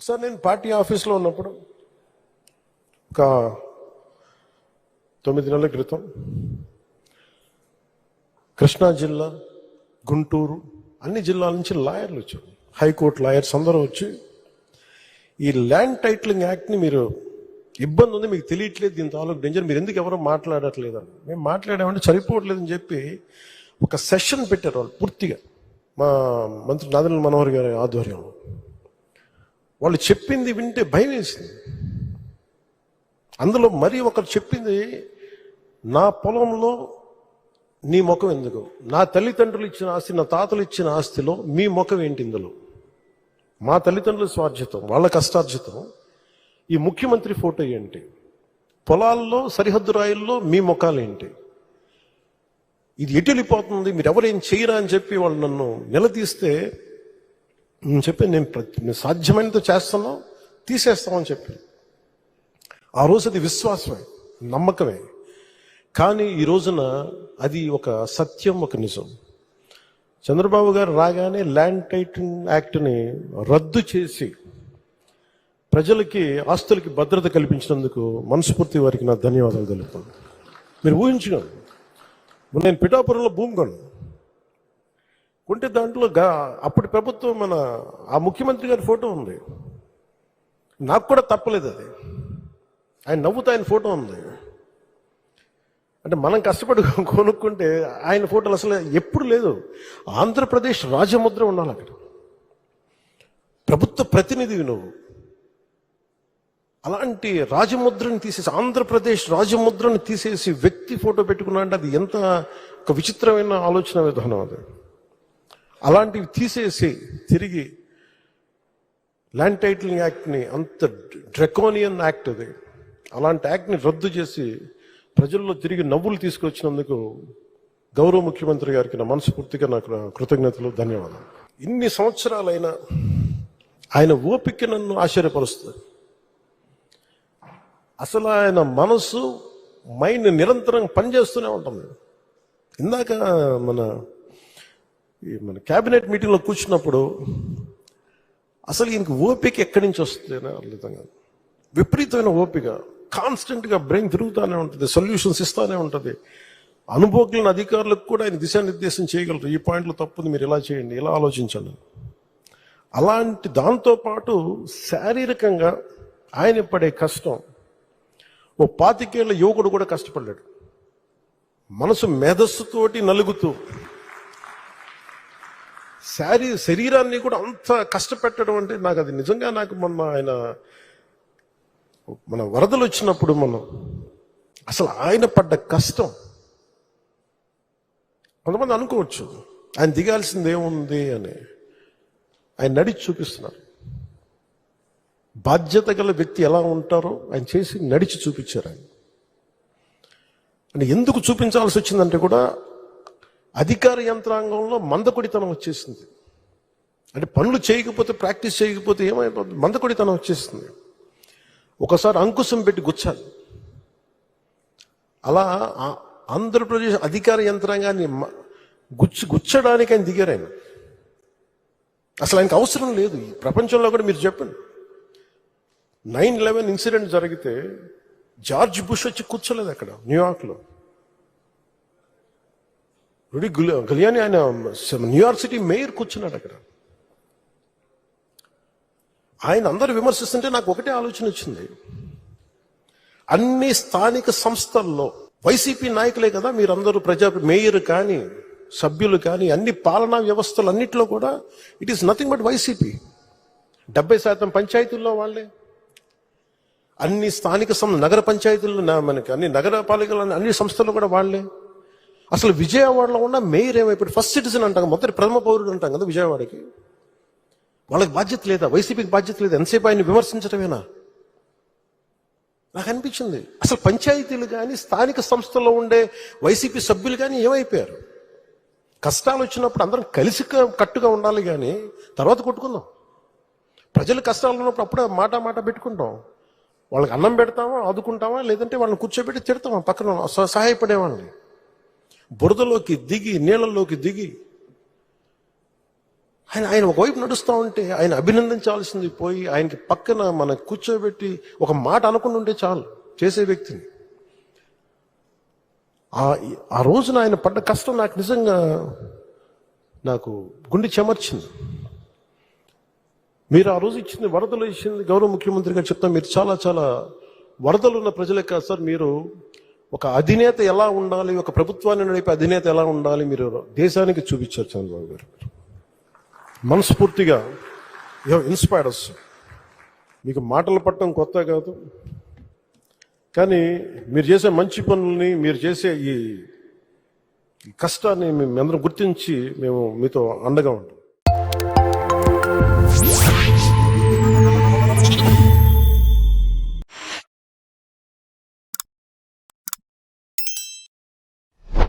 ఒకసారి నేను పార్టీ ఆఫీస్లో ఉన్నప్పుడు ఒక 9 నెలల క్రితం కృష్ణా జిల్లా, గుంటూరు అన్ని జిల్లాల నుంచి లాయర్లు వచ్చారు, హైకోర్టు లాయర్స్ అందరూ వచ్చి ఈ ల్యాండ్ టైటిలింగ్ యాక్ట్ని మీరు ఇబ్బంది ఉంది, మీకు తెలియట్లేదు, దీని తాలూకు డేంజర్, మీరు ఎందుకు ఎవరో మాట్లాడట్లేదని. మేము మాట్లాడామంటే సరిపోవట్లేదని చెప్పి ఒక సెషన్ పెట్టారు వాళ్ళు పూర్తిగా, మా మంత్రి నాదెండ్ల మనోహర్ గారి ఆధ్వర్యంలో. వాళ్ళు చెప్పింది వింటే భయం వేసింది. అందులో మరీ ఒకరు చెప్పింది, నా పొలంలో నీ ముఖం ఎందుకు, నా తల్లిదండ్రులు ఇచ్చిన ఆస్తి, నా తాతలు ఇచ్చిన ఆస్తిలో మీ ముఖం ఏంటి, ఇందులో మా తల్లిదండ్రుల స్వార్జితం, వాళ్ళ కష్టార్జితం, ఈ ముఖ్యమంత్రి ఫోటో ఏంటి, పొలాల్లో సరిహద్దు రాయిల్లో మీ ముఖాలు ఏంటి, ఇది ఎటు వెళ్ళిపోతుంది, మీరు ఎవరేం చేయరా అని చెప్పి వాళ్ళు నన్ను నిలదీస్తే నేను చెప్పి నేను సాధ్యమైనంత చేస్తానో తీసేస్తామని చెప్పి. ఆ రోజు అది విశ్వాసమే, నమ్మకమే. కానీ ఈ రోజున అది ఒక సత్యం, ఒక నిజం. చంద్రబాబు గారు రాగానే ల్యాండ్ టైటిలింగ్ యాక్ట్ని రద్దు చేసి ప్రజలకి, ఆస్తులకి భద్రత కల్పించినందుకు మనస్ఫూర్తి వారికి నా ధన్యవాదాలు తెలుపుతాను. మీరు ఊహించుకోండి, నేను పిఠాపురంలో భూమి కొంటే దాంట్లో అప్పటి ప్రభుత్వం మన ఆ ముఖ్యమంత్రి గారి ఫోటో ఉంది. నాకు కూడా తప్పలేదు అది, ఆయన నవ్వుతూ ఆయన ఫోటో ఉంది. అంటే మనం కష్టపడి కొనుక్కుంటే ఆయన ఫోటోలు అసలు ఎప్పుడు లేదు. ఆంధ్రప్రదేశ్ రాజముద్ర ఉండాలి అక్కడ, ప్రభుత్వ ప్రతినిధివి నువ్వు. అలాంటి రాజముద్రని తీసేసి, ఆంధ్రప్రదేశ్ రాజముద్రను తీసేసి వ్యక్తి ఫోటో పెట్టుకున్నా అంటే అది ఎంత ఒక విచిత్రమైన ఆలోచన విధానం అది. అలాంటివి తీసేసి తిరిగి ల్యాండ్ టైటిలింగ్ యాక్ట్ని, అంత డ్రకోనియన్ యాక్ట్ అది, అలాంటి యాక్ట్ని రద్దు చేసి ప్రజల్లో తిరిగి నవ్వులు తీసుకొచ్చినందుకు గౌరవ ముఖ్యమంత్రి గారికి నా మనస్ఫూర్తిగా నాకు కృతజ్ఞతలు, ధన్యవాదాలు. ఇన్ని సంవత్సరాలైనా ఆయన ఓపిక నన్ను ఆశ్చర్యపరుస్తుంది. అసలు ఆయన మనసు, మైండ్ నిరంతరం పనిచేస్తూనే ఉంటుంది. ఇందాక మన క్యాబినెట్ మీటింగ్లో కూర్చున్నప్పుడు అసలు ఈయనకి ఓపిక ఎక్కడి నుంచి వస్తుంది అని అర్థం కాదు. విపరీతమైన ఓపిక, కాన్స్టెంట్గా బ్రెయిన్ తిరుగుతూనే ఉంటుంది, సొల్యూషన్స్ ఇస్తూనే ఉంటుంది. అనుభవజ్ఞులైన అధికారులకు కూడా ఆయన దిశానిర్దేశం చేయగలరు, ఈ పాయింట్లో తప్పుంది, మీరు ఇలా చేయండి, ఇలా ఆలోచించండి. అలాంటి దాంతోపాటు శారీరకంగా ఆయన పడే కష్టం, ఓ 25 ఏళ్ల యువకుడు కూడా కష్టపడ్డాడు. మనసు మేధస్సుతోటి నలుగుతూ శరీరాన్ని కూడా అంత కష్టపెట్టడం అంటే నాకు అది నిజంగా, నాకు మన వరదలు వచ్చినప్పుడు అసలు ఆయన పడ్డ కష్టం, కొంతమంది అనుకోవచ్చు ఆయన దిగాల్సింది ఏముంది అని, ఆయన నడిచి చూపిస్తున్నారు. బాధ్యత గల వ్యక్తి ఎలా ఉంటారో ఆయన చేసి నడిచి చూపించారు. ఆయన అంటే ఎందుకు చూపించాల్సి వచ్చిందంటే కూడా అధికార యంత్రాంగంలో మందకొడితనం వచ్చేసింది. అంటే పనులు చేయకపోతే, ప్రాక్టీస్ చేయకపోతే ఏమైపోతుంది, మందకొడితనం వచ్చేస్తుంది. ఒకసారి అంకుశం పెట్టి గుచ్చాలి. అలా ఆంధ్రప్రదేశ్ అధికార యంత్రాంగాన్ని గుచ్చడానికి ఆయన దిగారు. ఆయన అసలు ఆయనకు అవసరం లేదు. ఈ ప్రపంచంలో కూడా మీరు చెప్పండి, 9/11 ఇన్సిడెంట్ జరిగితే జార్జ్ బుష్ వచ్చి కూర్చోలేదు అక్కడ న్యూయార్క్లో. రుడి గిలియానీ, ఆయన న్యూయార్క్ సిటీ మేయర్ కూర్చున్నాడు అక్కడ. ఆయన అందరూ విమర్శిస్తుంటే నాకు ఒకటే ఆలోచన వచ్చింది, అన్ని స్థానిక సంస్థల్లో వైసీపీ నాయకులే కదా మీరందరూ, మేయర్ కానీ సభ్యులు కానీ అన్ని పాలనా వ్యవస్థలు అన్నిట్లో కూడా it is nothing but YCP. 70% పంచాయతీల్లో వాళ్ళే, అన్ని స్థానిక నగర పంచాయతీల్లో, మనకి అన్ని నగరపాలికలు, అన్ని సంస్థలు కూడా వాళ్ళే. అసలు విజయవాడలో ఉన్న మేయర్ ఏమైపోయి ఫస్ట్ సిటిజన్ అంటాం, మొదటి ప్రథమ పౌరుడు అంటాం కదా విజయవాడకి, వాళ్ళకి బాధ్యత లేదా? వైసీపీకి బాధ్యత లేదా? ఎంతసేపు ఆయన విమర్శించడమేనా? నాకు అనిపించింది అసలు పంచాయతీలు కానీ స్థానిక సంస్థల్లో ఉండే వైసీపీ సభ్యులు కానీ ఏమైపోయారు? కష్టాలు వచ్చినప్పుడు అందరం కలిసి కట్టుగా ఉండాలి, కానీ తర్వాత కొట్టుకుందాం. ప్రజలు కష్టాలు ఉన్నప్పుడు అప్పుడే మాట పెట్టుకుంటాం. వాళ్ళకి అన్నం పెడతామా, ఆదుకుంటామా, లేదంటే వాళ్ళని కూర్చోబెట్టి తిడతామా పక్కన సహాయపడేవాళ్ళని. బురదలోకి దిగి, నీళ్ళల్లోకి దిగి ఆయన ఒకవైపు నడుస్తూ ఉంటే ఆయన అభినందించాల్సింది పోయి ఆయనకి పక్కన మన కూర్చోబెట్టి ఒక మాట అనకుండా ఉంటే చాలు చేసే వ్యక్తిని. ఆ రోజున ఆయన పడ్డ కష్టం నాకు నిజంగా నాకు గుండె చెమర్చింది. మీరు ఆ రోజు ఇచ్చింది వరదలు ఇచ్చింది గౌరవ ముఖ్యమంత్రి గారు చెప్తాం, మీరు చాలా చాలా వరదలు ఉన్న ప్రజలే కాదు సార్, మీరు ఒక అధినేత ఎలా ఉండాలి, ఒక ప్రభుత్వాన్ని నడిపే అధినేత ఎలా ఉండాలి మీరు దేశానికి చూపించారు చంద్రబాబు గారు. మనస్ఫూర్తిగా ఇన్స్పైర్డ్ అస్. మీకు మాటలు పట్టడం కొత్త కాదు, కానీ మీరు చేసే మంచి పనుల్ని, మీరు చేసే ఈ కష్టాన్ని మేము అందరం గుర్తించి మేము మీతో అండగా ఉంటాం.